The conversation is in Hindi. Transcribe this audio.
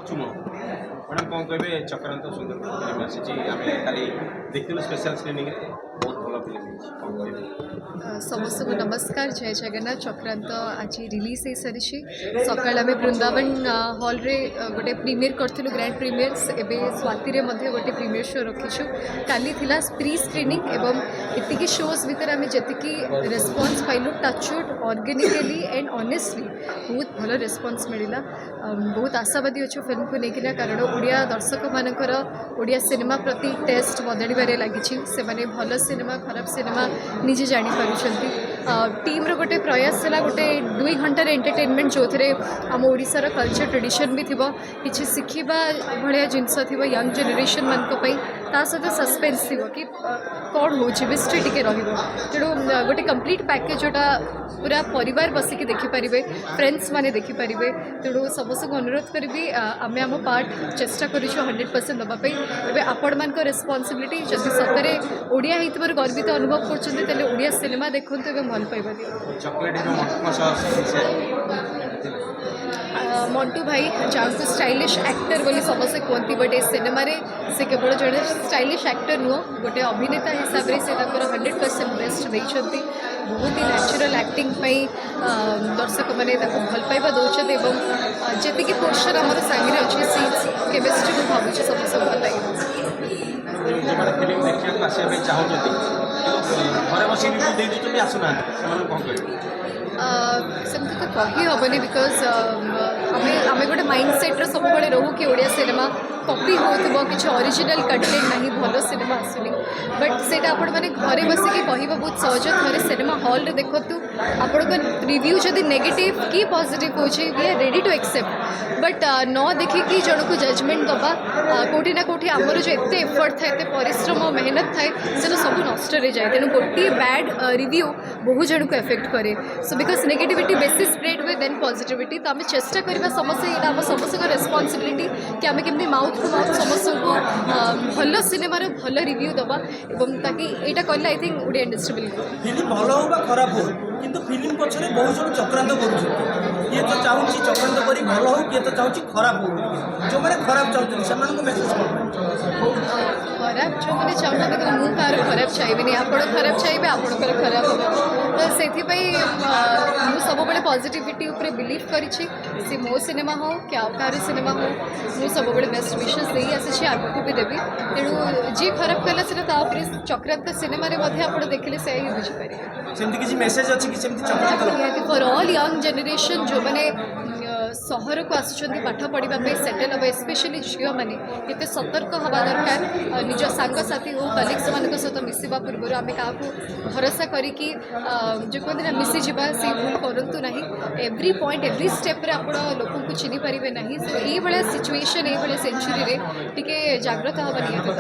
चुमो मैडम कौन कहे चक्रांत सुंदर फिल्म आसी खाली देखिलु स्पेशल स्क्रीनिंग रे बहुत भल फिल्म समस्त को नमस्कार जय जगन्नाथ चक्रांत आज रिलीज हो सारी सका आम वृंदावन हॉल रे गोटे प्रीमियर करूँ ग्रैंड प्रीमियर एवं स्वाति गोटे प्रीमियर शो रखीचु काली थिला प्री स्क्रीनिंग एवं इतनी शोज भितर आम जी रेस्पॉन्स पाइलु टचवुड ऑर्गेनिकली एंड ऑनेस्टली बहुत भल रेस्पॉन्स मिला बहुत आशावादी अच्छु फिल्म को लेकिन कारण ओडिया दर्शक मानकर ओडिया सिनेमा प्रति टेस्ट बदलबारे लगी से भल सिनेमा खराब सिनेमा निजे जापर टीम रो गोटे प्रयास है गोटे 2 घंटार एंटरटेनमेंट जो थे आम ओडिशार कल्चर ट्रेडिशन भी थी किसी शिखा भाया जिनस थी यंग जेनेरेशन मानी सहित सस्पेन्स थी कि कौन हो मिस्ट्री टी तेणु गोटे कंप्लीट पैकेज जोटा पूरा परिवार बसिकी देखिपारे फ्रेंड्स माने देखिपारे तेणु समस्त को अनुरोध करी आम आम पार्ट चेष्टा करूँ 100% दवाई एवं आपण मान रेस्पॉन्सिबिलिटी जब सतरे ओडिया होइतबार गर्वित अनुभव कर ओडिया सिनेमा देखते एवं भल पाइबा मंटू भाई जहाँ स्टाइलिश एक्टर बोली समस्ते कहती बट सिनेमा से केवल जड़े स्टाइलिश एक्टर नुह गोटे अभिनेता हिसाब से 100% बेस्ट देखते बहुत ही नेचुरल एक्टिंग दर्शक मैंने भल पाइबा दौरान एवं जी पोर्शन आम सांगे अच्छे सीन्स केमिस्ट्री को भावुँ समस्त भल सेमती तो कही हेनी बिकज आम गोटे माइंडसेट्रे सब रोहू कि ओडिया सिनेमा कॉपी हो कि ओरिजिनल कंटेंट नहीं भल सिनेमा आसुनी बट से आपण मैंने घरे बसिकी कह बहुत सहज थे सिनेमा हॉल देखु आपण रिव्यू जदि नेगेटिव कि पॉजिटिव हो we are ready to accept but न देखिकी जन को जजमेंट दबा कौटी ना कौटी आमर जो एत एफर्ट था एत परिश्रम और मेहनत थाए से सब नष्ट जाए तेणु गोटे बैड रिव्यू बहुत जन को एफेक्ट करे सो बिकज नेगेटिविटी बेसी स्प्रेड हुए देन पॉजिटिविटी तो आम चेष्टा करवा समस्त यहाँ आम समस्त रेस्पॉन्सिबिलिटी कि आम केमती माउथ टू माउथ समस्त को भल सिनेमार भल रिव्यू दबा एवं ताकि यहाँ कले I think Odia industry bill film भल हो खराब हो किंतु फिल्म पछरे बहुत जन चक्रांत किए तो चाहूँगी चक्रांत कर भल हो किए तो चाहूँगी खराब हो जो मैंने खराब चाहते से मेसेज खराब जो मैंने चाहूँ तो मुझे कह खराब चाहिए आप खराब चाहिए आपंकर खराब हम तो से सब बड़े पॉजिटिविटी उपर बिलीव करी मो सिनेमा हो क्या कार सिनेमा हो मुझे सब बड़े बेस्ट विशेष दे आसी आगू भी देवी तेणु जी खराब कला से चक्रांत सिनेमा आप देखिले से ही बुझीपारे मेसेज अच्छी कि फॉर ऑल यंग जेनेरेशन जो मैंने सहर को आसुँच पाठ पढ़ाई सेटेल हम स्पेशली झील मैंने केते सतर्क हवा दरकार निज सांगसाथी हो कलिग्स मान सहित मिसवा पूर्व आम क्या भरोसा करी जो कहते ना मिसीजा से भूल करूँ ना एव्री पॉइंट एव्री स्टेप आप लोक को चिन्ह पारे ना सो ये सिचुएशन ये सेंचुरी टे जाग्रत हवा निहत।